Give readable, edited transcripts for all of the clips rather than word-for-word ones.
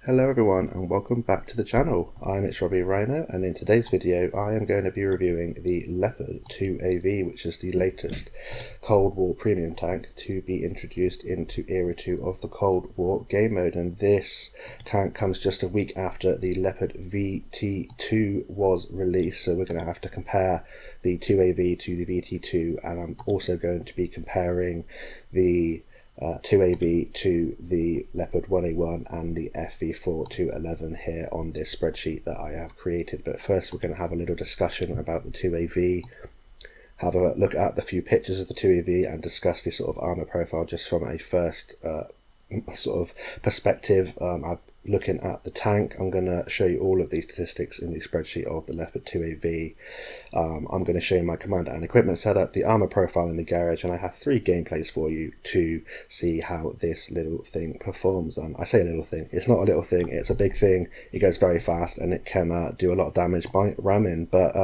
Hello everyone and welcome back to the channel. I'm Robbie Rhino, and in today's video I am going to be reviewing the Leopard 2AV, which is the latest Cold War premium tank to be introduced into Era 2 of the Cold War game mode. And this tank comes just a week after the Leopard VT-2 was released, so we're going to have to compare the 2AV to the VT-2, and I'm also going to be comparing the 2AV to the Leopard 1A1 and the FV4 211 here on this spreadsheet that I have created. But first we're going to have a little discussion about the 2AV, have a look at the few pictures of the 2AV and discuss the sort of armor profile just from a first sort of perspective. I've looking at the tank. I'm going to show you all of these statistics in the spreadsheet of the Leopard 2AV. I'm going to show you my commander and equipment setup, the armor profile in the garage, and I have 3 gameplays for you to see how this little thing performs. I say a little thing, it's not a little thing, it's a big thing. It goes very fast and it can do a lot of damage by ramming, but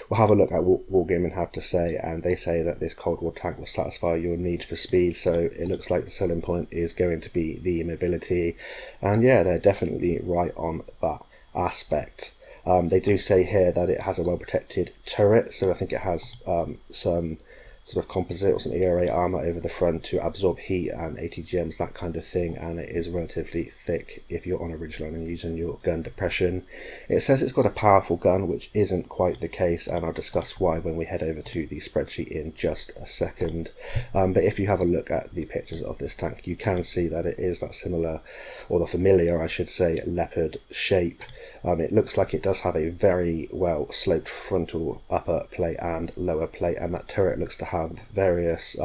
we'll have a look at what Wargaming have to say, and they say that this Cold War tank will satisfy your need for speed, so it looks like the selling point is going to be the mobility, and yeah, they're definitely right on that aspect. They do say here that it has a well protected turret, so I think it has some sort of composite or some ERA armor over the front to absorb heat and ATGMs, that kind of thing, and it is relatively thick if you're on a ridgeline and using your gun depression. It says it's got a powerful gun, which isn't quite the case, and I'll discuss why when we head over to the spreadsheet in just a second. But if you have a look at the pictures of this tank, you can see that it is that similar, or the familiar I should say, Leopard shape. It looks like it does have a very well sloped frontal upper plate and lower plate, and that turret looks to have various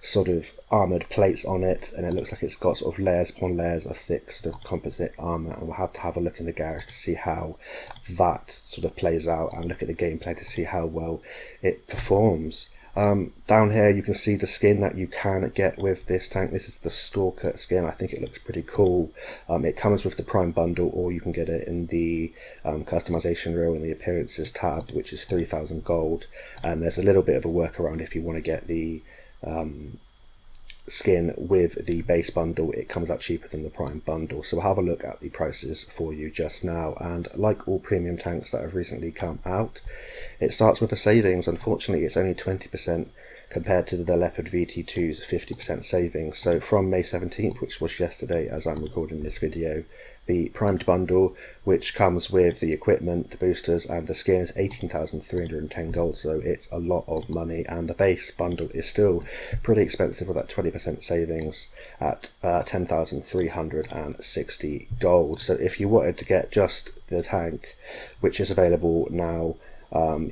sort of armoured plates on it, and it looks like it's got sort of layers upon layers of thick sort of composite armour, and we'll have to have a look in the garage to see how that sort of plays out and look at the gameplay to see how well it performs. Down here you can see the skin that you can get with this tank. This is the Stalker skin. I think it looks pretty cool. It comes with the Prime bundle, or you can get it in the customization row in the appearances tab, which is 3,000 gold, and there's a little bit of a workaround if you want to get the skin with the base bundle. It comes out cheaper than the Prime bundle, so we'll have a look at the prices for you just now. And like all premium tanks that have recently come out, it starts with a savings. Unfortunately, it's only 20% compared to the Leopard VT2's 50% savings. So from May 17th, which was yesterday as I'm recording this video, the primed bundle, which comes with the equipment, the boosters and the skin, is 18,310 gold, so it's a lot of money, and the base bundle is still pretty expensive with that 20% savings at 10,360 gold. So if you wanted to get just the tank, which is available now,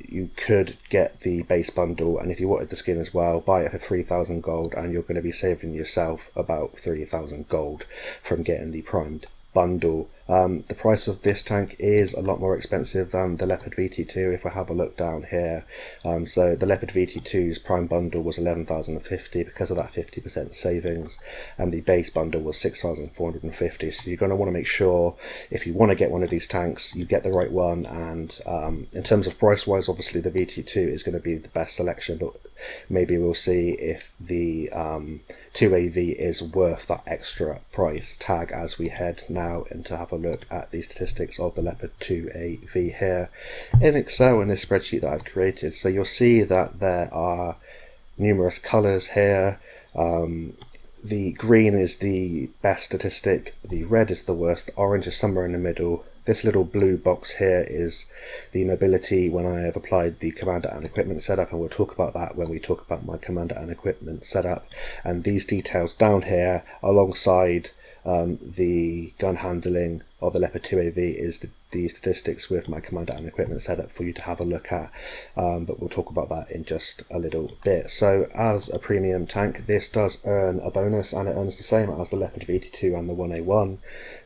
you could get the base bundle, and if you wanted the skin as well, buy it for 3,000 gold, and you're going to be saving yourself about 3,000 gold from getting the primed bundle. The price of this tank is a lot more expensive than the Leopard VT2 if I have a look down here. So the Leopard VT2's prime bundle was 11,050 because of that 50% savings, and the base bundle was 6,450. So you're going to want to make sure, if you want to get one of these tanks, you get the right one. And in terms of price wise, obviously the VT2 is going to be the best selection, but maybe we'll see if the 2AV is worth that extra price tag as we head now and to have a look at the statistics of the Leopard 2AV here in Excel in this spreadsheet that I've created. So you'll see that there are numerous colours here. The green is the best statistic, the red is the worst, the orange is somewhere in the middle. This little blue box here is the mobility when I have applied the commander and equipment setup, and we'll talk about that when we talk about my commander and equipment setup. And these details down here alongside the gun handling of the Leopard 2AV is the statistics with my commander and equipment setup for you to have a look at, but we'll talk about that in just a little bit. So as a premium tank, this does earn a bonus, and it earns the same as the Leopard VT2 and the 1A1.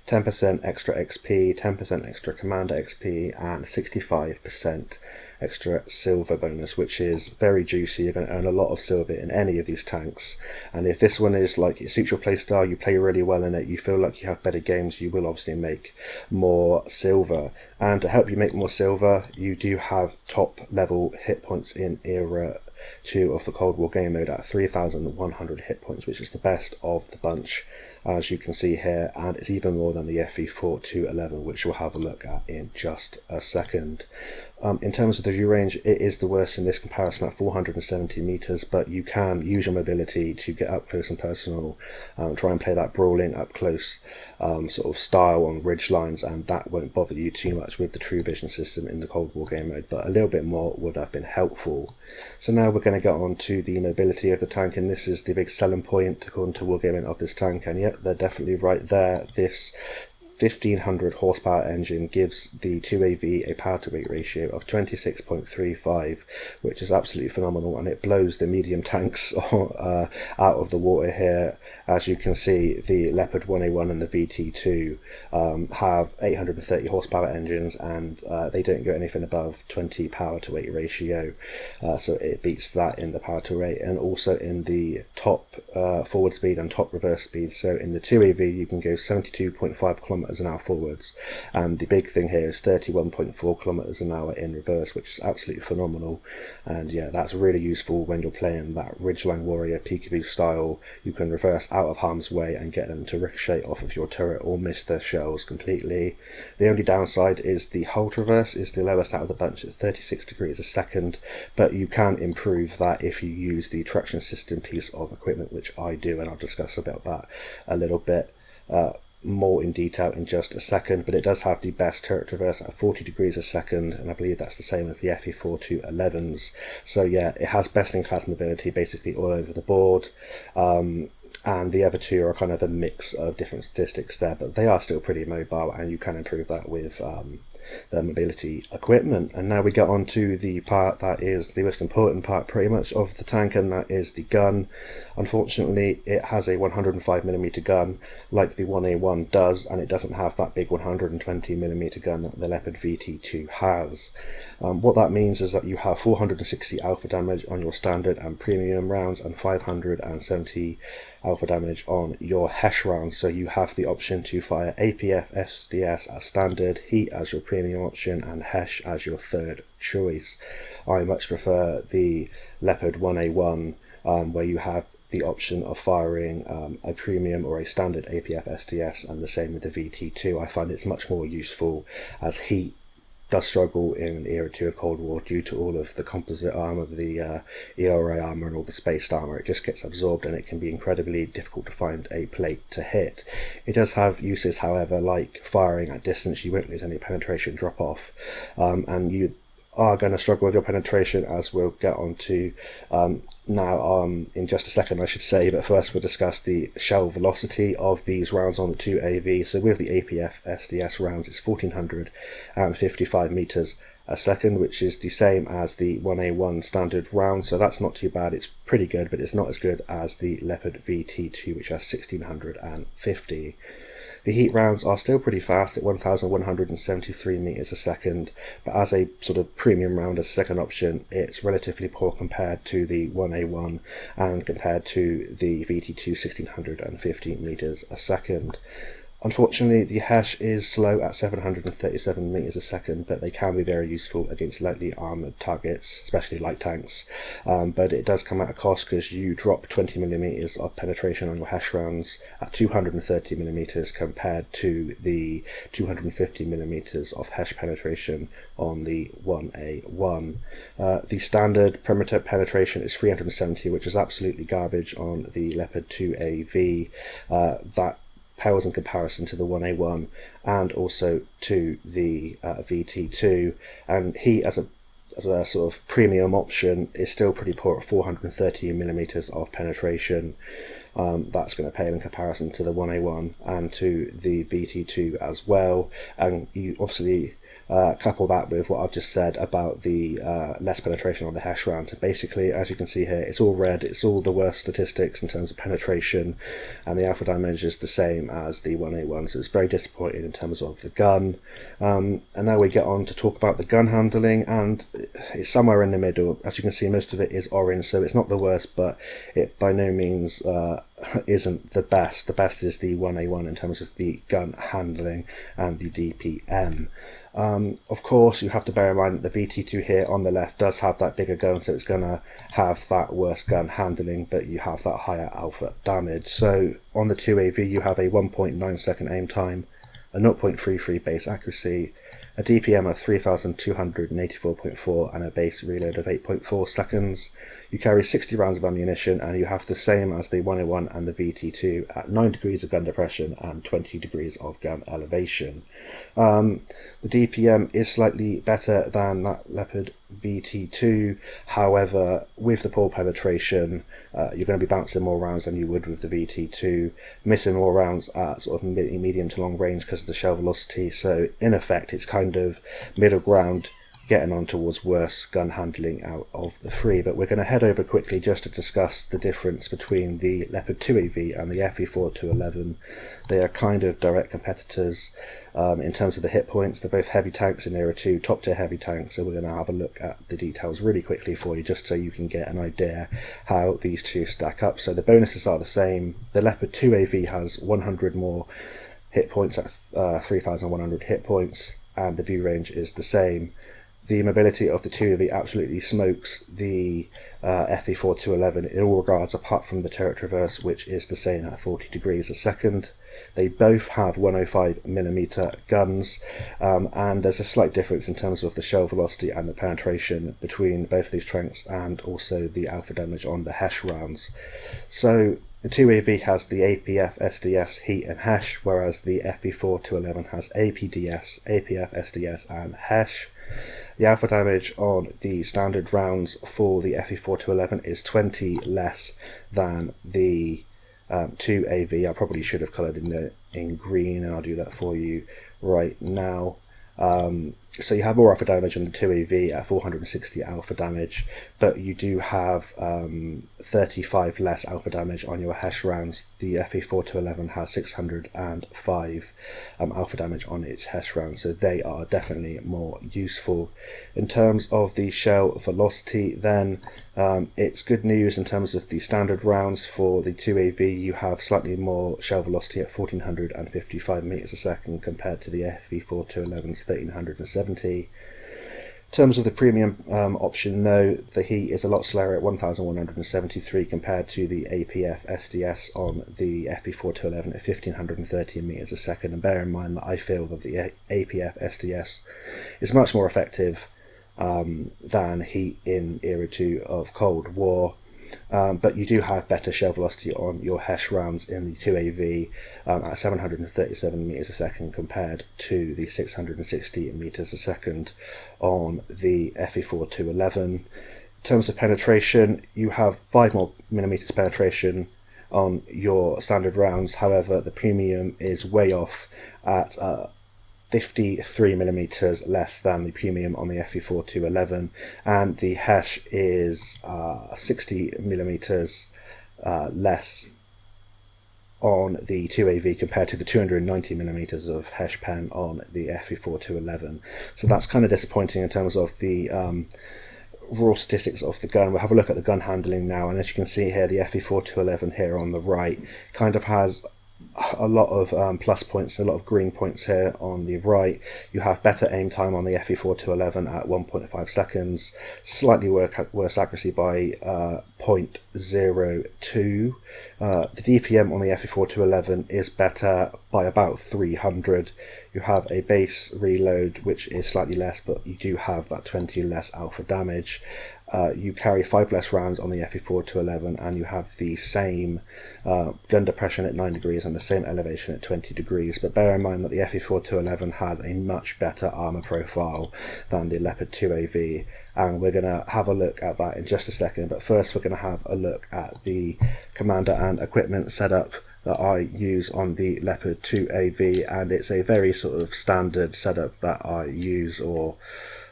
10% extra XP, 10% extra commander XP, and 65% extra silver bonus, which is very juicy. You're going to earn a lot of silver in any of these tanks, and if this one is like, it suits your playstyle, you play really well in it, you feel like you have better games, you will obviously make more silver. And to help you make more silver, you do have top level hit points in Era 2 of the Cold War game mode at 3,100 hit points, which is the best of the bunch, as you can see here, and it's even more than the FE4-211, which we'll have a look at in just a second. In terms of the view range, it is the worst in this comparison at 470 meters, but you can use your mobility to get up close and personal, try and play that brawling up close sort of style on ridge lines, and that won't bother you too much with the True Vision system in the Cold War game mode, but a little bit more would have been helpful. So now we're going to get on to the mobility of the tank, and this is the big selling point according to Wargaming of this tank, and yet they're definitely right there. This 1500 horsepower engine gives the 2AV a power to weight ratio of 26.35, which is absolutely phenomenal, and it blows the medium tanks out of the water here. As you can see, the Leopard 1A1 and the VT-2 have 830 horsepower engines, and they don't go anything above 20 power to weight ratio, so it beats that in the power to weight and also in the top forward speed and top reverse speed. So in the 2AV you can go 72.5 kilometers an hour forwards, and the big thing here is 31.4 kilometers an hour in reverse, which is absolutely phenomenal. And yeah, that's really useful when you're playing that Ridgeline Warrior peekaboo style. You can reverse out of harm's way and get them to ricochet off of your turret or miss their shells completely. The only downside is the hull traverse is the lowest out of the bunch at 36 degrees a second, but you can improve that if you use the traction system piece of equipment, which I do, and I'll discuss about that a little bit more in detail in just a second. But it does have the best turret traverse at 40 degrees a second, and I believe that's the same as the FE4-211s. So yeah, it has best in class mobility basically all over the board, and the other two are kind of a mix of different statistics there, but they are still pretty mobile, and you can improve that with the mobility equipment. And now we get on to the part that is the most important part pretty much of the tank, and that is the gun. Unfortunately, it has a 105mm gun like the 1A1 does, and it doesn't have that big 120mm gun that the Leopard VT-2 has. What that means is that you have 460 alpha damage on your standard and premium rounds, and 570 alpha damage on your HESH rounds. So you have the option to fire APF SDS as standard, heat as your premium option, and HESH as your third choice. I much prefer the Leopard 1A1 where you have the option of firing a premium or a standard APF SDS, and the same with the VT-2. I find it's much more useful, as heat does struggle in Era 2 of Cold War due to all of the composite armor, the ERA armor and all the spaced armor. It just gets absorbed, and it can be incredibly difficult to find a plate to hit. It does have uses, however, like firing at distance. You won't lose any penetration drop off, and you are going to struggle with your penetration, as we'll get on to now in just a second, I should say. But first we'll discuss the shell velocity of these rounds on the 2AV. So with the APF SDS rounds, it's 1455 meters a second, which is the same as the 1A1 standard round, so that's not too bad. It's pretty good, but it's not as good as the Leopard VT-2, which has 1650. The heat rounds are still pretty fast at 1173 meters a second, but as a sort of premium round as a second option, it's relatively poor compared to the 1A1 and compared to the VT-2 1650 meters a second. Unfortunately, the HESH is slow at 737 meters a second, but they can be very useful against lightly armored targets, especially light tanks. But it does come at a cost, because you drop 20mm of penetration on your HESH rounds at 230mm compared to the 250mm of HESH penetration on the 1A1. The standard perimeter penetration is 370, which is absolutely garbage on the Leopard 2AV. That pales in comparison to the 1A1 and also to the VT-2, and heat as a sort of premium option is still pretty poor at 430mm of penetration. That's going to pale in comparison to the 1A1 and to the VT-2 as well, and you obviously couple that with what I've just said about the less penetration on the HESH rounds, and basically, as you can see here, it's all red. It's all the worst statistics in terms of penetration, and the alpha damage is the same as the 1A1, so it's very disappointing in terms of the gun. And now we get on to talk about the gun handling, and it's somewhere in the middle. As you can see, most of it is orange, so it's not the worst, but it by no means isn't the best. The best is the 1A1 in terms of the gun handling and the DPM. Of course, you have to bear in mind that the VT2 here on the left does have that bigger gun, so it's going to have that worse gun handling, but you have that higher alpha damage. So on the 2AV, you have a 1.9 second aim time, a 0.33 base accuracy, a DPM of 3,284.4 and a base reload of 8.4 seconds. You carry 60 rounds of ammunition, and you have the same as the 101 and the VT2 at 9 degrees of gun depression and 20 degrees of gun elevation. The DPM is slightly better than that Leopard VT2, however, with the poor penetration, you're going to be bouncing more rounds than you would with the VT2, missing more rounds at sort of medium to long range because of the shell velocity, so in effect it's kind of middle ground, getting on towards worse gun handling out of the three. But we're going to head over quickly just to discuss the difference between the Leopard 2AV and the FE4-211. They are kind of direct competitors in terms of the hit points. They're both heavy tanks in Era 2, top tier heavy tanks, so we're going to have a look at the details really quickly for you just so you can get an idea how these two stack up. So the bonuses are the same. The Leopard 2AV has 100 more hit points at 3,100 hit points, and the view range is the same. The mobility of the 2AV absolutely smokes the FE4-211 in all regards, apart from the turret traverse, which is the same at 40 degrees a second. They both have 105mm guns, and there's a slight difference in terms of the shell velocity and the penetration between both of these tanks, and also the alpha damage on the HESH rounds. So the 2AV has the APF, SDS, heat and HESH, whereas the FE4-211 has APDS, APF, SDS and HESH. The alpha damage on the standard rounds for the FE4-211 is 20 less than the 2AV. I probably should have coloured in green, and I'll do that for you right now. So you have more alpha damage on the 2AV at 460 alpha damage, but you do have 35 less alpha damage on your HESH rounds. The FE4-211 has 605 alpha damage on its HESH rounds, so they are definitely more useful. In terms of the shell velocity then, it's good news in terms of the standard rounds. For the 2AV, you have slightly more shell velocity at 1455 meters a second compared to the FE4-211's 1370. In terms of the premium option though, the heat is a lot slower at 1173 compared to the APF SDS on the FE4-211 at 1530 meters a second. And bear in mind that I feel that the APF SDS is much more effective than heat in Era 2 of Cold War. But you do have better shell velocity on your HESH rounds in the 2AV at 737 meters a second compared to the 660 meters a second on the FE4-211. In terms of penetration, you have 5 more millimeters penetration on your standard rounds. However, the premium is way off at 53mm less than the premium on the FE4-211, and the HESH is 60mm less on the 2AV compared to the 290mm of HESH pen on the FE4-211. So that's kind of disappointing in terms of the raw statistics of the gun. We'll have a look at the gun handling now, and as you can see here, the FE4-211 here on the right kind of has a lot of plus points, a lot of green points here on the right. You have better aim time on the FE4-211 at 1.5 seconds, slightly worse accuracy by 0.02. The DPM on the FE4-211 is better by about 300. You have a base reload which is slightly less, but you do have that 20 less alpha damage. You carry 5 less rounds on the FE4-211, and you have the same gun depression at 9 degrees and the same elevation at 20 degrees. But bear in mind that the FE4-211 has a much better armour profile than the Leopard 2AV, and we're going to have a look at that in just a second. But first we're going to have a look at the commander and equipment setup that I use on the Leopard 2AV, and it's a very sort of standard setup that I use, or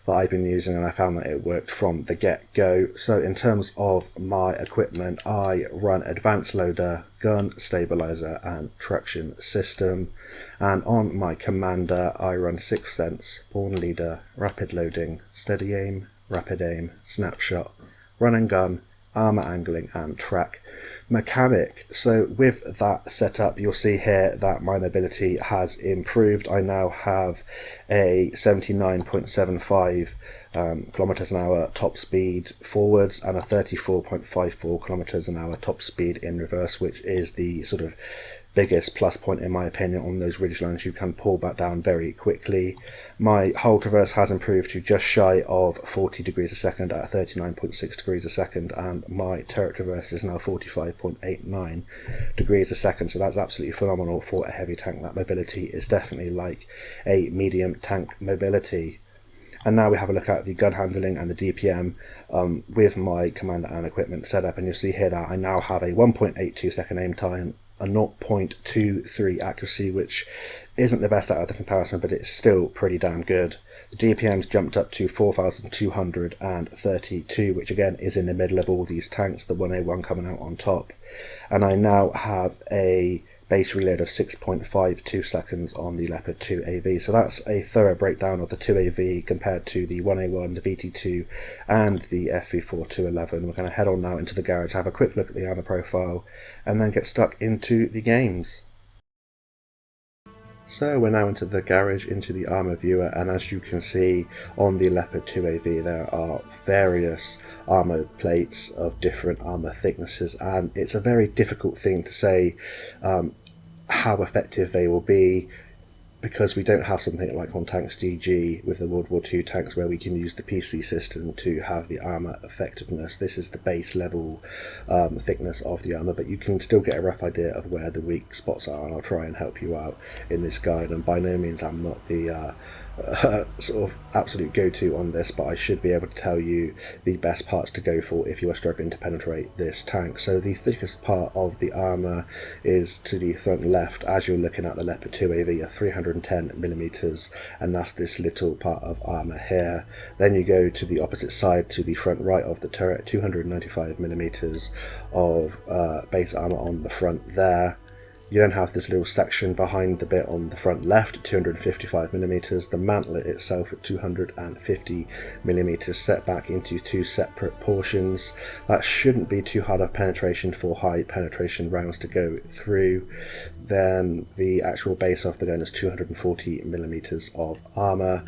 that I've been using, and I found that it worked from the get-go. So in terms of my equipment, I run advanced loader, gun stabilizer and traction system, and on my commander I run 6th sense, born leader, rapid loading, steady aim, rapid aim, snapshot, run and gun, armor angling and track mechanic. So with that setup, you'll see here that my mobility has improved. I now have a 79.75 kilometers an hour top speed forwards and a 34.54 kilometers an hour top speed in reverse, which is the sort of biggest plus point in my opinion. On those ridgelines you can pull back down very quickly. My hull traverse has improved to just shy of 40 degrees a second at 39.6 degrees a second, and my turret traverse is now 45.89 degrees a second, so that's absolutely phenomenal for a heavy tank. That mobility is definitely like a medium tank mobility. And now we have a look at the gun handling and the DPM with my commander and equipment setup, and you'll see here that I now have a 1.82 second aim time, a 0.23 accuracy, which isn't the best out of the comparison, but it's still pretty damn good. The DPM's jumped up to 4,232, which again is in the middle of all these tanks, the 1A1 coming out on top. And I now have a base reload of 6.52 seconds on the Leopard 2AV. So that's a thorough breakdown of the 2AV compared to the 1A1, the VT-2 and the FV4-211. We're going to head on now into the garage, have a quick look at the armor profile and then get stuck into the games. So we're now into the garage, into the armor viewer, and as you can see on the Leopard 2AV there are various armor plates of different armor thicknesses, and it's a very difficult thing to say how effective they will be, because we don't have something like on Tanks GG with the World War II tanks where we can use the PC system to have the armour effectiveness. This is the base level thickness of the armour, but you can still get a rough idea of where the weak spots are, and I'll try and help you out in this guide. And by no means I'm not the sort of absolute go-to on this, but I should be able to tell you the best parts to go for if you are struggling to penetrate this tank. So the thickest part of the armour is to the front left as you're looking at the Leopard 2AV, a 310mm, and that's this little part of armour here. Then you go to the opposite side to the front right of the turret, 295mm of base armour on the front there. You then have this little section behind the bit on the front left, 255mm, the mantlet itself at 250mm, set back into two separate portions. That shouldn't be too hard of penetration for high penetration rounds to go through. Then the actual base of the gun is 240mm of armour.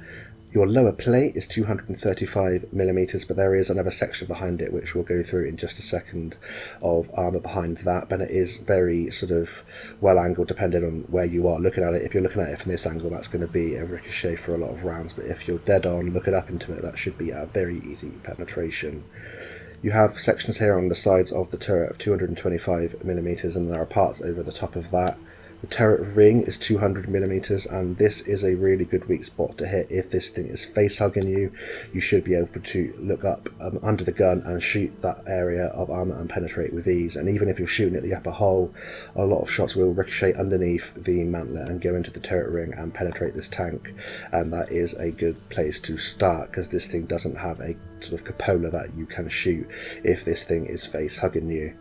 Your lower plate is 235mm, but there is another section behind it which we'll go through in just a second of armour behind that, but it is very sort of well angled depending on where you are looking at it. If you're looking at it from this angle, that's going to be a ricochet for a lot of rounds, but if you're dead on looking up into it, that should be a very easy penetration. You have sections here on the sides of the turret of 225mm, and there are parts over the top of that. The turret ring is 200mm, and this is a really good weak spot to hit. If this thing is face hugging you, you should be able to look up under the gun and shoot that area of armour and penetrate with ease. And even if you're shooting at the upper hull, a lot of shots will ricochet underneath the mantlet and go into the turret ring and penetrate this tank, and that is a good place to start because this thing doesn't have a sort of cupola that you can shoot if this thing is face hugging you.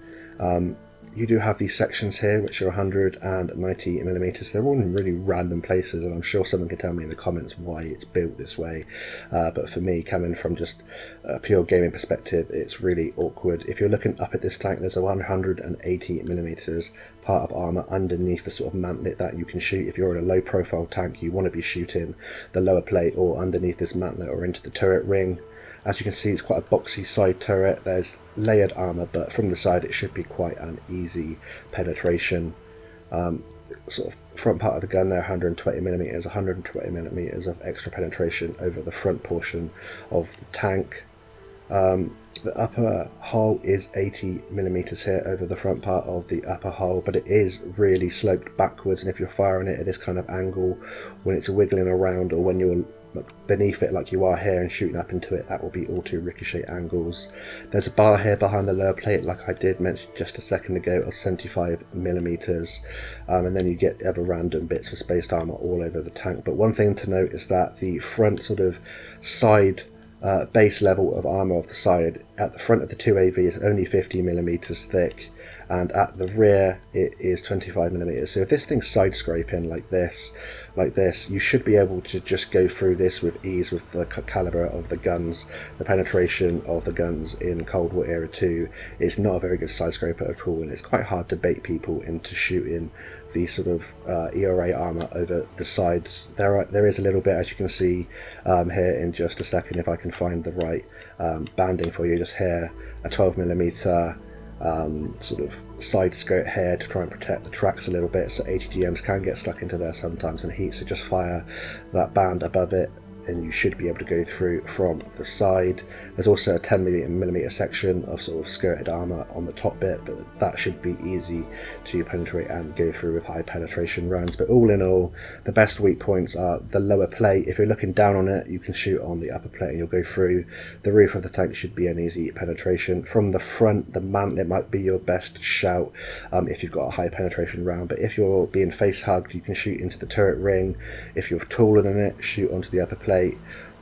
You do have these sections here which are 190mm. They're all in really random places, and I'm sure someone can tell me in the comments why it's built this way, but for me, coming from just a pure gaming perspective, it's really awkward. If you're looking up at this tank, there's a 180mm part of armour underneath the sort of mantlet that you can shoot. If you're in a low profile tank, you want to be shooting the lower plate or underneath this mantlet or into the turret ring. As you can see, it's quite a boxy side turret. There's layered armour, but from the side it should be quite an easy penetration. Sort of front part of the gun there, 120mm, 120mm of extra penetration over the front portion of the tank. The upper hull is 80mm here over the front part of the upper hull, but it is really sloped backwards, and if you're firing it at this kind of angle, when it's wiggling around or when you're beneath it like you are here and shooting up into it, that will be all two ricochet angles. There's a bar here behind the lower plate, like I did mention just a second ago, of 75mm, and then you get other random bits for spaced armour all over the tank. But one thing to note is that the front sort of side base level of armour of the side at the front of the 2AV is only 50mm thick, and at the rear it is 25mm. So if this thing's side scraping like this, you should be able to just go through this with ease with the caliber of the guns. The penetration of the guns in Cold War Era 2 is not a very good side scraper at all, and it's quite hard to bait people into shooting the sort of ERA armor over the sides. There is a little bit, as you can see here in just a second, if I can find the right banding for you, just here, a 12mm sort of side skirt here to try and protect the tracks a little bit, so ATGMs can get stuck into there sometimes and heat, so just fire that band above it and you should be able to go through from the side. There's also a 10mm section of sort of skirted armor on the top bit, but that should be easy to penetrate and go through with high penetration rounds. But all in all, the best weak points are the lower plate. If you're looking down on it, you can shoot on the upper plate and you'll go through. The roof of the tank should be an easy penetration. From the front, the mantle, it might be your best shout if you've got a high penetration round, but if you're being face hugged, you can shoot into the turret ring. If you're taller than it, shoot onto the upper plate,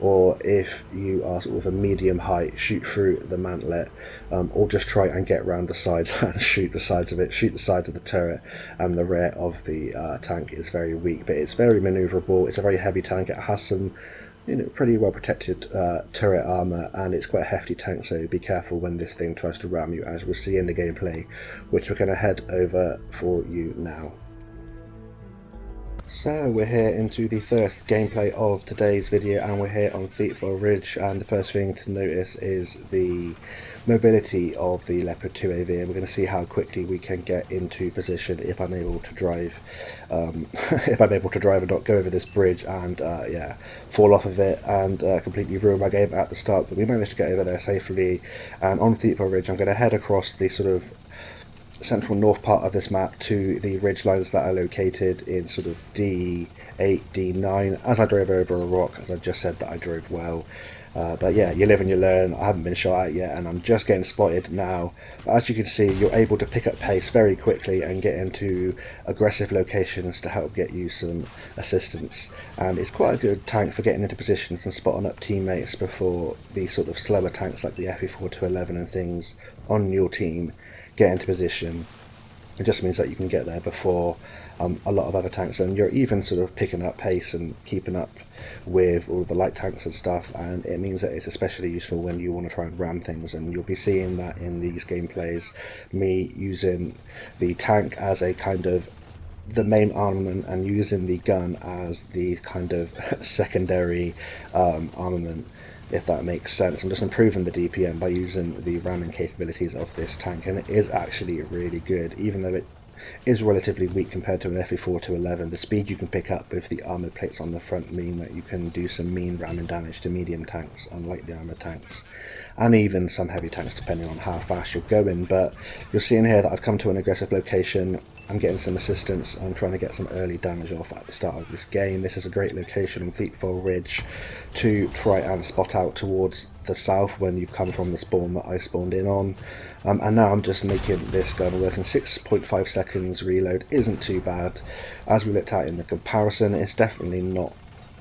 or if you are sort of a medium height, shoot through the mantlet, or just try and get around the sides and shoot the sides of it. Shoot the sides of the turret, and the rear of the tank is very weak, but it's very maneuverable. It's a very heavy tank. It has some pretty well protected turret armor, and it's quite a hefty tank, so be careful when this thing tries to ram you, as we'll see in the gameplay, which we're going to head over for you now. So we're here into the first gameplay of today's video, and we're here on Thiepval Ridge, and the first thing to notice is the mobility of the Leopard 2AV, and we're going to see how quickly we can get into position if I'm able to drive if I'm able to drive and not go over this bridge and yeah, fall off of it and completely ruin my game at the start. But we managed to get over there safely, and on Thiepval Ridge I'm going to head across the sort of central north part of this map to the ridge lines that are located in sort of D8, D9. As I drove over a rock, as I just said that I drove well. But yeah, you live and you learn. I haven't been shot at yet, and I'm just getting spotted now. But as you can see, you're able to pick up pace very quickly and get into aggressive locations to help get you some assistance. And it's quite a good tank for getting into positions and spotting up teammates before the sort of slower tanks like the FE4-211 and things on your team get into position. It just means that you can get there before a lot of other tanks, and you're even sort of picking up pace and keeping up with all the light tanks and stuff, and it means that it's especially useful when you want to try and ram things. And you'll be seeing that in these gameplays, me using the tank as a kind of the main armament and using the gun as the kind of secondary armament, if that makes sense. I'm just improving the DPM by using the ramming capabilities of this tank, and it is actually really good, even though it is relatively weak compared to an FE4-211. The speed you can pick up with the armoured plates on the front mean that you can do some mean ramming damage to medium tanks and lightly armoured tanks, and even some heavy tanks depending on how fast you're going. But you're seeing here that I've come to an aggressive location. I'm getting some assistance. I'm trying to get some early damage off at the start of this game. This is a great location on Thiepval Ridge to try and spot out towards the south when you've come from the spawn that I spawned in on. And now I'm just making this gun work in 6.5 seconds. Reload isn't too bad. As we looked at in the comparison, it's definitely not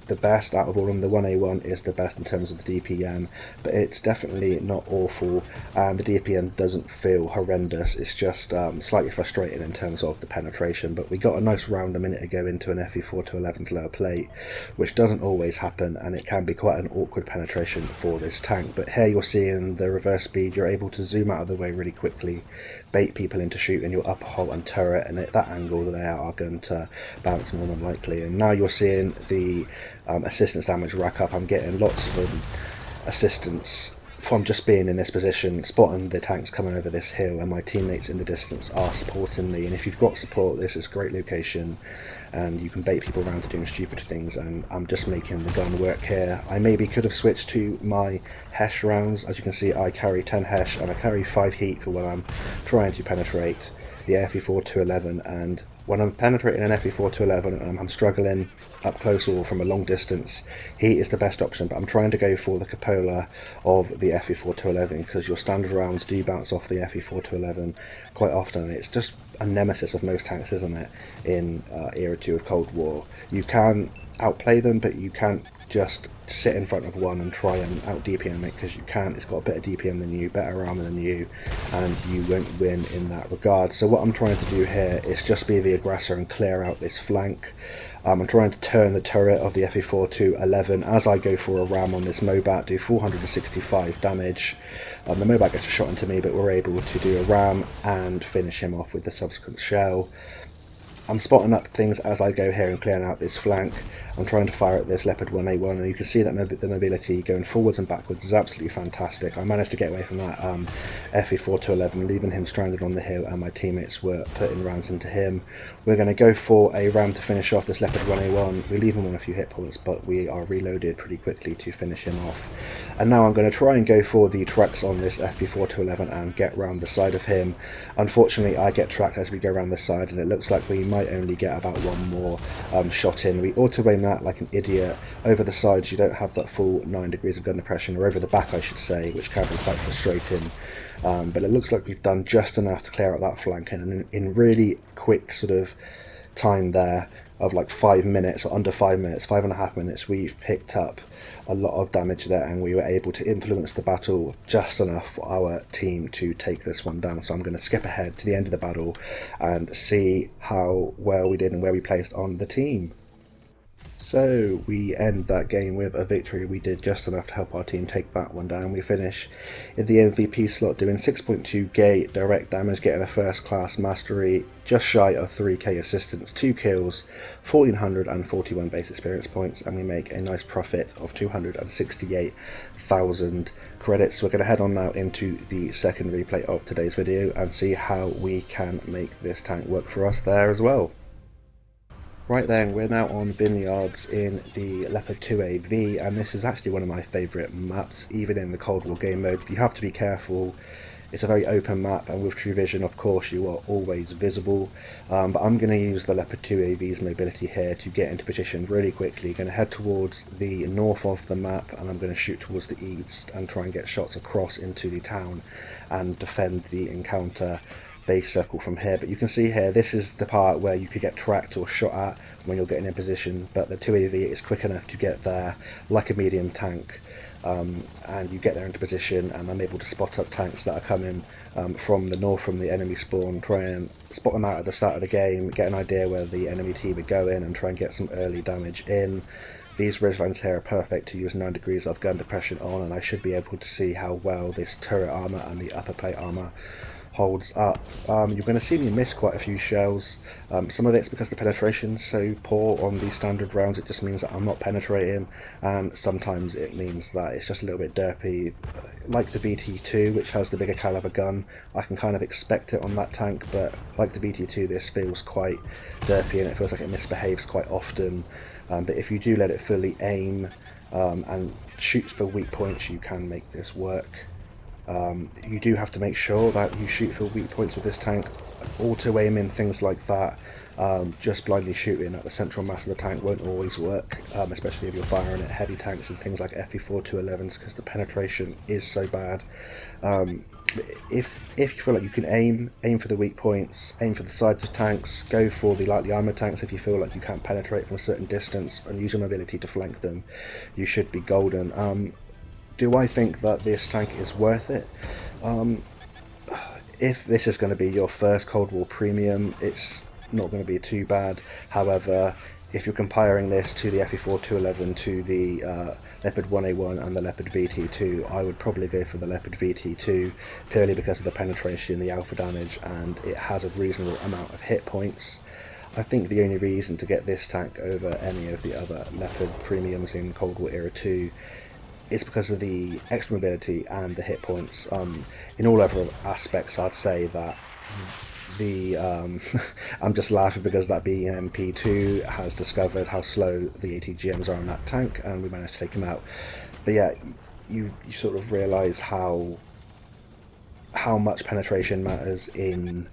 the best out of all of them. The 1A1 is the best in terms of the DPM, but it's definitely not awful, and the DPM doesn't feel horrendous. It's just slightly frustrating in terms of the penetration. But we got a nice round a minute ago into an FE4-211 lower plate, which doesn't always happen, and it can be quite an awkward penetration for this tank. But here you're seeing the reverse speed. You're able to zoom out of the way really quickly, bait people into shooting your upper hull and turret, and at that angle they are going to bounce more than likely. And now you're seeing the assistance damage rack up. I'm getting lots of assistance from just being in this position, spotting the tanks coming over this hill, and my teammates in the distance are supporting me. And if you've got support, this is a great location, and you can bait people around to doing stupid things. And I'm just making the gun work here. I maybe could have switched to my HESH rounds. As you can see, I carry 10 HESH and I carry 5 heat for when I'm trying to penetrate the FE4-211, and when I'm penetrating an FE4-211 and I'm struggling up close or from a long distance, heat is the best option. But I'm trying to go for the cupola of the FE4-211 because your standard rounds do bounce off the FE4-211 quite often, and it's just a nemesis of most tanks, isn't it, in Era 2 of Cold War. You can outplay them, but you can't just sit in front of one and try and out DPM it, because you can't. It's got a better DPM than you, better armor than you, and you won't win in that regard. So what I'm trying to do here is just be the aggressor and clear out this flank. I'm trying to turn the turret of the FE4 to 11 as I go for a ram on this Mobat, do 465 damage. The Mobat gets a shot into me, but we're able to do a ram and finish him off with the subsequent shell. I'm spotting up things as I go here and clearing out this flank. I'm trying to fire at this Leopard 1A1, and you can see that the mobility going forwards and backwards is absolutely fantastic. I managed to get away from that FE4 to 11, leaving him stranded on the hill, and my teammates were putting rounds into him. We're going to go for a ram to finish off this Leopard 1A1. We leave him on a few hit points, but we are reloaded pretty quickly to finish him off. And now I'm going to try and go for the tracks on this FE4 to 11 and get round the side of him. Unfortunately, I get tracked as we go around the side, and it looks like we might only get about one more shot in. We auto-aim that like an idiot. Over the sides you don't have that full 9 degrees of gun depression, or over the back I should say, which can be quite frustrating. But it looks like we've done just enough to clear out that flank, and in really quick sort of time there of like 5 minutes, or under 5 minutes, 5.5 minutes, we've picked up a lot of damage there, and we were able to influence the battle just enough for our team to take this one down. So I'm going to skip ahead to the end of the battle and see how well we did and where we placed on the team. So we end that game with a victory. We did just enough to help our team take that one down. We finish in the MVP slot doing 6.2 gate direct damage, getting a first class mastery, just shy of 3k assistance, 2 kills, 1441 base experience points, and we make a nice profit of 268,000 credits. We're going to head on now into the second replay of today's video and see how we can make this tank work for us there as well. Right then, we're now on Vineyards in the Leopard 2AV, and this is actually one of my favourite maps, even in the Cold War game mode. You have to be careful. It's a very open map, and with True Vision, of course, you are always visible. But I'm going to use the Leopard 2AV's mobility here to get into position really quickly. Going to head towards the north of the map, and I'm going to shoot towards the east and try and get shots across into the town and defend the encounter base circle from here. But you can see here, this is the part where you could get tracked or shot at when you're getting in position, but the 2AV is quick enough to get there like a medium tank, and you get there into position, and I'm able to spot up tanks that are coming from the north, from the enemy spawn, try and spot them out at the start of the game, get an idea where the enemy team are going, and try and get some early damage in. These ridgelines here are perfect to use 9 degrees of gun depression on, and I should be able to see how well this turret armour and the upper plate armour holds up. You're going to see me miss quite a few shells. Some of it's because the penetration's so poor on these standard rounds. It just means that I'm not penetrating, and sometimes it means that it's just a little bit derpy. Like the VT-2, which has the bigger caliber gun, I can kind of expect it on that tank, but like the VT-2, this feels quite derpy, and it feels like it misbehaves quite often. But if you do let it fully aim and shoot for weak points, you can make this work. You do have to make sure that you shoot for weak points with this tank. Auto-aiming, things like that, just blindly shooting at the central mass of the tank won't always work, especially if you're firing at heavy tanks and things like FE4 211s, because the penetration is so bad. If you feel like you can aim for the weak points, aim for the sides of tanks, go for the lightly armoured tanks if you feel like you can't penetrate from a certain distance, and use your mobility to flank them, you should be golden. Do I think that this tank is worth it? If this is going to be your first Cold War premium, it's not going to be too bad. However, if you're comparing this to the FE4 211, to the Leopard 1A1 and the Leopard VT-2, I would probably go for the Leopard VT-2, purely because of the penetration, the alpha damage, and it has a reasonable amount of hit points. I think the only reason to get this tank over any of the other Leopard premiums in Cold War Era 2 is because of the extra mobility and the hit points. In all other aspects, I'd say that the I'm just laughing because that BMP2 has discovered how slow the ATGMs are on that tank, and we managed to take him out. But yeah, you sort of realise how much penetration matters in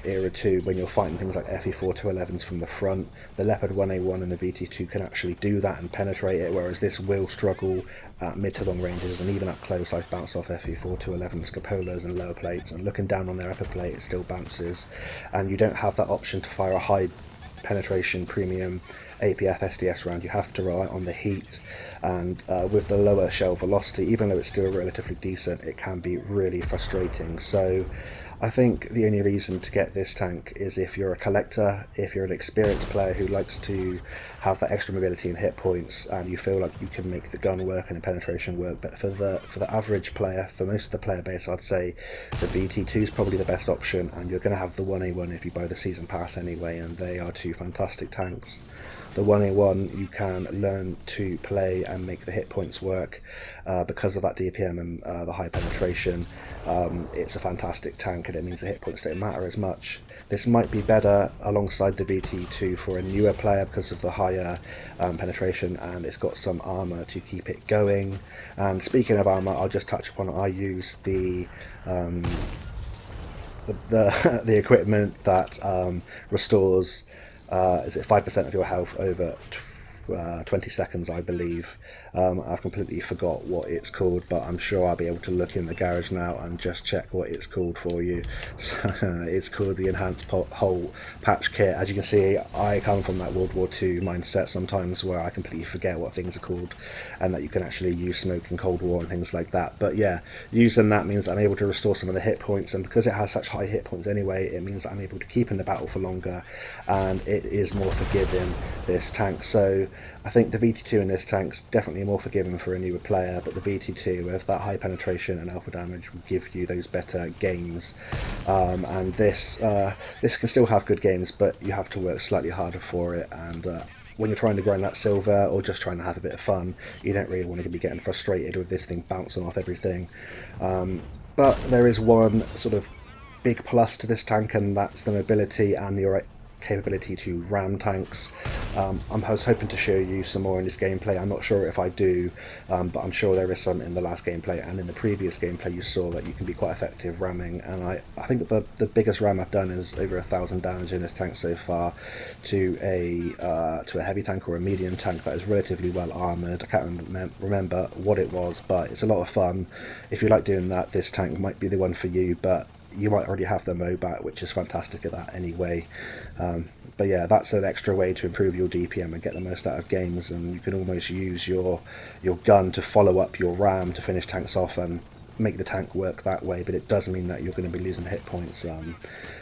Era 2 when you're fighting things like FE4 211s from the front. The Leopard 1A1 and the VT-2 can actually do that and penetrate it, whereas this will struggle at mid to long ranges, and even up close I bounce off FE4 211s, cupolas and lower plates, and looking down on their upper plate it still bounces, and you don't have that option to fire a high penetration premium APF SDS round, you have to rely on the heat, and with the lower shell velocity, even though it's still relatively decent, it can be really frustrating. So I think the only reason to get this tank is if you're a collector, if you're an experienced player who likes to have that extra mobility and hit points, and you feel like you can make the gun work and the penetration work. But for the average player, for most of the player base, I'd say the VT2 is probably the best option, and you're going to have the 1A1 if you buy the season pass anyway, and they are two fantastic tanks. The 1A1 you can learn to play and make the hit points work because of that DPM and the high penetration. It's a fantastic tank, and it means the hit points don't matter as much. This might be better alongside the VT2 for a newer player because of the higher penetration, and it's got some armour to keep it going. And speaking of armour, I'll just touch upon it. I use the equipment that restores is it 5% of your health over 20 seconds, I believe. I've completely forgot what it's called, but I'm sure I'll be able to look in the garage now and just check what it's called for you. So it's called the Enhanced Hole Patch Kit. As you can see, I come from that World War II mindset sometimes where I completely forget what things are called, and that you can actually use smoke in Cold War and things like that. But yeah, using that means I'm able to restore some of the hit points, and because it has such high hit points anyway, it means I'm able to keep in the battle for longer, and it is more forgiving, this tank. So I think the VT2 in this tank's definitely more forgiving for a newer player, but the VT2 with that high penetration and alpha damage will give you those better games. And this can still have good games, but you have to work slightly harder for it. And when you're trying to grind that silver or just trying to have a bit of fun, you don't really want to be getting frustrated with this thing bouncing off everything. But there is one sort of big plus to this tank, and that's the mobility and the capability to ram tanks. I was hoping to show you some more in this gameplay. I'm not sure if I do, but I'm sure there is some in the last gameplay, and in the previous gameplay you saw that you can be quite effective ramming, and I think the biggest ram I've done is over 1,000 damage in this tank so far to a heavy tank or a medium tank that is relatively well armoured. I can't remember what it was, but it's a lot of fun. If you like doing that, this tank might be the one for you, but you might already have the MOBAT, which is fantastic at that anyway. But yeah, that's an extra way to improve your DPM and get the most out of games, and you can almost use your gun to follow up your RAM to finish tanks off and make the tank work that way. But it does mean that you're going to be losing hit points,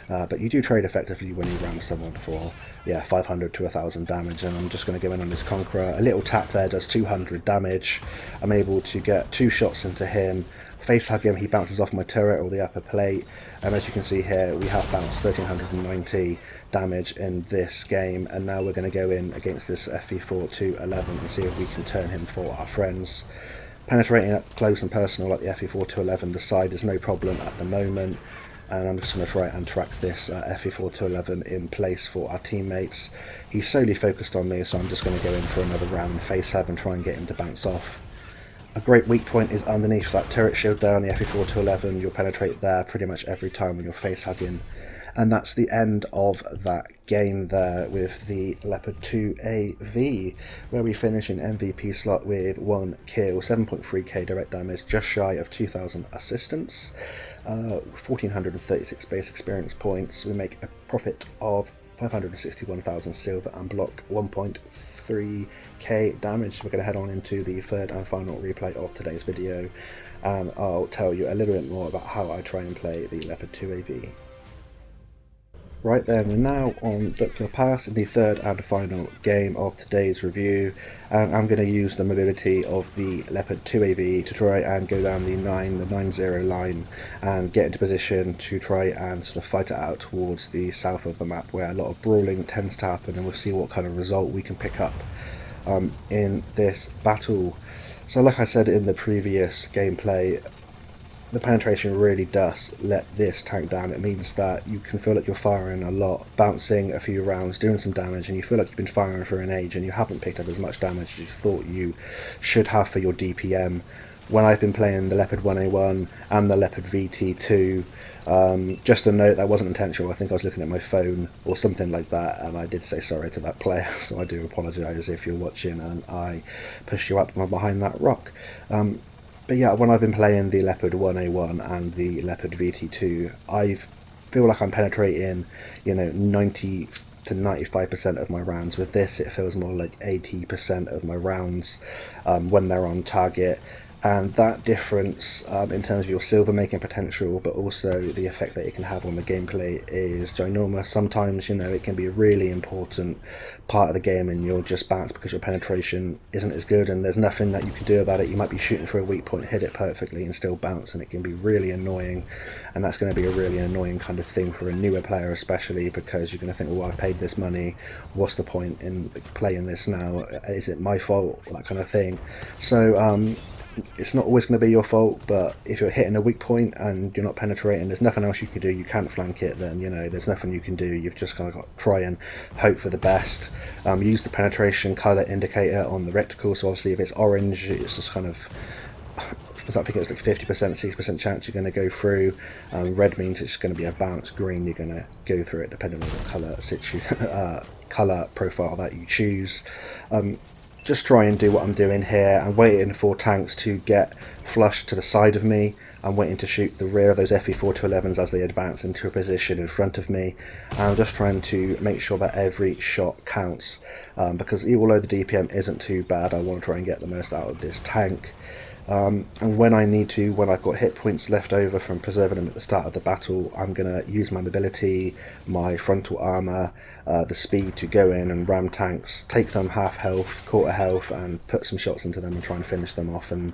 but you do trade effectively when you ram someone for 500 to 1,000 damage. And I'm just going to go in on this Conqueror. A little tap there does 200 damage. I'm able to get 2 shots into him, face hug him, he bounces off my turret or the upper plate, and as you can see here, we have bounced 1,390 damage in this game. And now we're going to go in against this FE4-211 and see if we can turn him for our friends. Penetrating up close and personal like the FE4-211, the side is no problem at the moment, and I'm just going to try and track this FE4-211 in place for our teammates. He's solely focused on me, so I'm just going to go in for another round face hug and try and get him to bounce off. A great weak point is underneath that turret shield there on the FE4-211. You'll penetrate there pretty much every time when you're face hugging. And that's the end of that game there with the Leopard 2AV, where we finish in MVP slot with 1 kill, 7.3k direct damage, just shy of 2,000 assistance, 1,436 base experience points. We make a profit of 561,000 silver and block 1.3k damage. We're going to head on into the third and final replay of today's video, and I'll tell you a little bit more about how I try and play the Leopard 2AV. Right then, we're now on Duckler Pass in the third and final game of today's review, and I'm going to use the mobility of the Leopard 2AV to try and go down the 9-0 line and get into position to try and sort of fight it out towards the south of the map, where a lot of brawling tends to happen, and we'll see what kind of result we can pick up in this battle. So like I said in the previous gameplay, the penetration really does let this tank down. It means that you can feel like you're firing a lot, bouncing a few rounds, doing some damage, and you feel like you've been firing for an age and you haven't picked up as much damage as you thought you should have for your DPM. When I've been playing the Leopard 1A1 and the Leopard VT-2, just a note, that wasn't intentional. I think I was looking at my phone or something like that, and I did say sorry to that player, so I do apologise if you're watching and I pushed you up from behind that rock. But yeah, when I've been playing the Leopard 1A1 and the Leopard VT2, I feel like I'm penetrating, 90 to 95% of my rounds. With this, it feels more like 80% of my rounds when they're on target. And that difference in terms of your silver making potential, but also the effect that it can have on the gameplay, is ginormous. Sometimes, you know, it can be a really important part of the game and you'll just bounce because your penetration isn't as good and there's nothing that you can do about it. You might be shooting for a weak point, hit it perfectly and still bounce, and it can be really annoying. And that's going to be a really annoying kind of thing for a newer player, especially because you're going to think, well, I paid this money, what's the point in playing this now? Is it my fault? That kind of thing. So it's not always going to be your fault, but if you're hitting a weak point and you're not penetrating, there's nothing else you can do, you can't flank it, then, you know, there's nothing you can do. You've just kind of got to try and hope for the best. Use the penetration colour indicator on the reticle, so obviously if it's orange, it's just kind of, I think it's like 50%, 60% chance you're going to go through. Red means it's going to be a bounce. Green, you're going to go through it depending on the colour profile that you choose. Just try and do what I'm doing here. I'm waiting for tanks to get flushed to the side of me. I'm waiting to shoot the rear of those FE-4-11s as they advance into a position in front of me. And I'm just trying to make sure that every shot counts, because although the DPM isn't too bad, I want to try and get the most out of this tank. And when I need to, when I've got hit points left over from preserving them at the start of the battle, I'm going to use my mobility, my frontal armour, the speed to go in and ram tanks, take them half health, quarter health, and put some shots into them and try and finish them off. And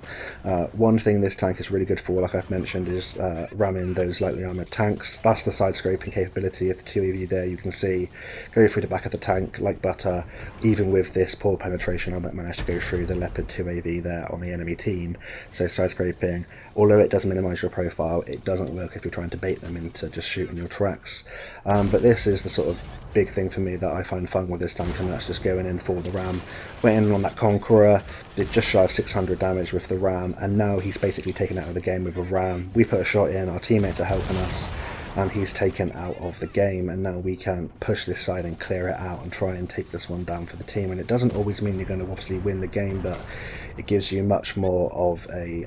one thing this tank is really good for, like I've mentioned, is ramming those lightly armoured tanks. That's the side scraping capability of the 2AV there. You can see, go through the back of the tank like butter. Even with this poor penetration, I might manage to go through the Leopard 2AV there on the enemy team. So side scraping, although it does minimise your profile, it doesn't work if you're trying to bait them into just shooting your tracks. But this is the sort of big thing for me that I find fun with this tank, and that's just going in for the ram. Went in on that Conqueror, did just shy of 600 damage with the ram, and now he's basically taken out of the game with a ram. We put a shot in, our teammates are helping us, and he's taken out of the game, and now we can push this side and clear it out and try and take this one down for the team. And it doesn't always mean you're going to obviously win the game, but it gives you much more of a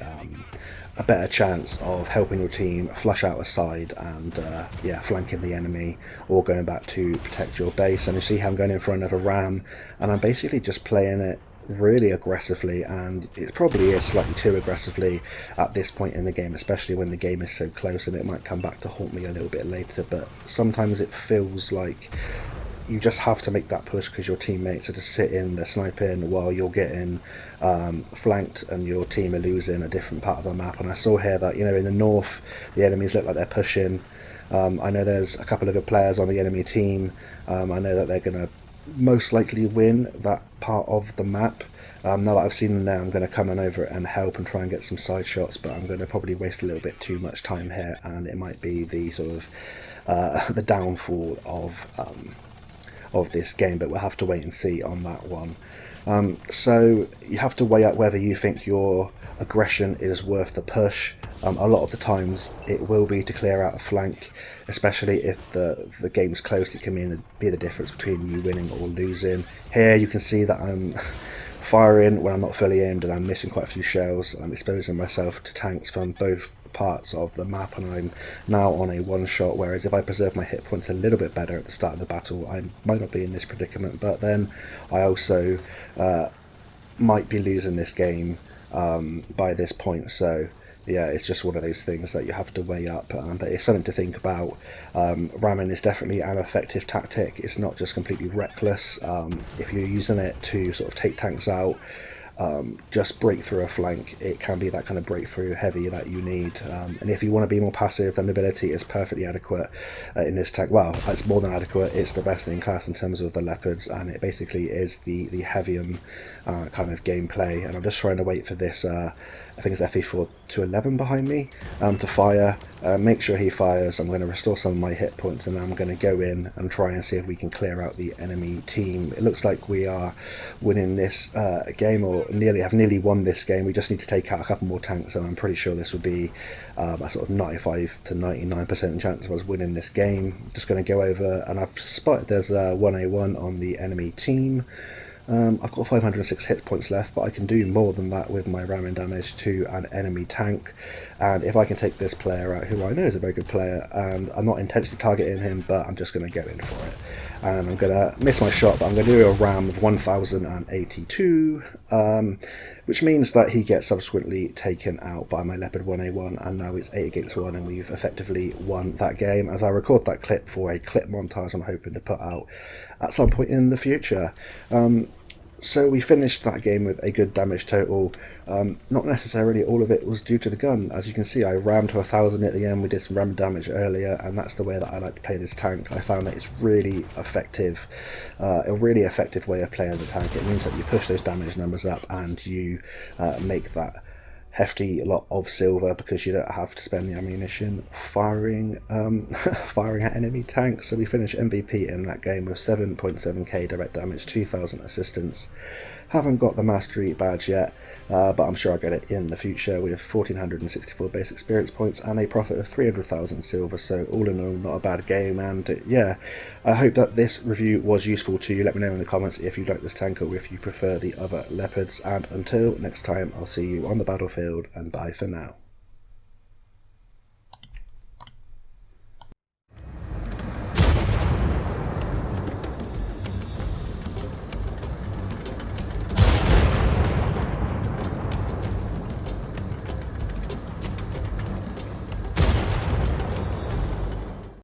better chance of helping your team flush out a side and yeah, flanking the enemy or going back to protect your base. And you see how I'm going in for another ram, and I'm basically just playing it really aggressively, and it probably is slightly too aggressively at this point in the game, especially when the game is so close, and it might come back to haunt me a little bit later. But sometimes it feels like you just have to make that push because your teammates are just sitting, they're sniping while you're getting flanked and your team are losing a different part of the map. And I saw here that, you know, in the north the enemies look like they're pushing. I know there's a couple of good players on the enemy team. I know that they're going to most likely win that part of the map. Now that I've seen them there, I'm going to come on over and help and try and get some side shots, but I'm going to probably waste a little bit too much time here, and it might be the sort of the downfall of this game, but we'll have to wait and see on that one. So you have to weigh up whether you think your aggression is worth the push. A lot of the times it will be to clear out a flank, especially if the game's close. It can be the difference between you winning or losing. Here you can see that I'm firing when I'm not fully aimed and I'm missing quite a few shells. I'm exposing myself to tanks from both parts of the map, and I'm now on a one shot, whereas if I preserve my hit points a little bit better at the start of the battle, I might not be in this predicament. But then I also might be losing this game by this point. So yeah, it's just one of those things that you have to weigh up, but it's something to think about. Ramming is definitely an effective tactic. It's not just completely reckless. If you're using it to sort of take tanks out, just break through a flank, it can be that kind of breakthrough heavy that you need. And if you want to be more passive, then mobility is perfectly adequate in this tank. Well, it's more than adequate, it's the best in class in terms of the Leopards, and it basically is the heavium kind of gameplay. And I'm just trying to wait for this, I think it's FE-4-11 behind me, to fire. Make sure he fires. I'm going to restore some of my hit points, and then I'm going to go in and try and see if we can clear out the enemy team. It looks like we are winning this game, or have nearly won this game. We just need to take out a couple more tanks, and I'm pretty sure this would be a sort of 95 to 99% chance of us winning this game. Just going to go over, and I've spotted there's 1A1 on the enemy team. I've got 506 hit points left, but I can do more than that with my ramming damage to an enemy tank. And if I can take this player out, who I know is a very good player, and I'm not intentionally targeting him, but I'm just going to go in for it. And I'm going to miss my shot, but I'm going to do a ram of 1082, which means that he gets subsequently taken out by my Leopard 1A1, and now it's 8 against 1, and we've effectively won that game. As I record that clip for a clip montage I'm hoping to put out at some point in the future. So we finished that game with a good damage total. Not necessarily all of it was due to the gun. As you can see, I rammed to 1000 at the end. We did some ram damage earlier, and that's the way that I like to play this tank. I found that it's really effective, a really effective way of playing the tank. It means that you push those damage numbers up and you make that hefty lot of silver because you don't have to spend the ammunition firing firing at enemy tanks. So we finished MVP in that game with 7.7k direct damage, 2000 assistance. Haven't got the mastery badge yet, but I'm sure I'll get it in the future with 1464 base experience points and a profit of 300,000 silver. So all in all, not a bad game. And yeah, I hope that this review was useful to you. Let me know in the comments if you like this tank or if you prefer the other leopards. And until next time, I'll see you on the battlefield, and bye for now.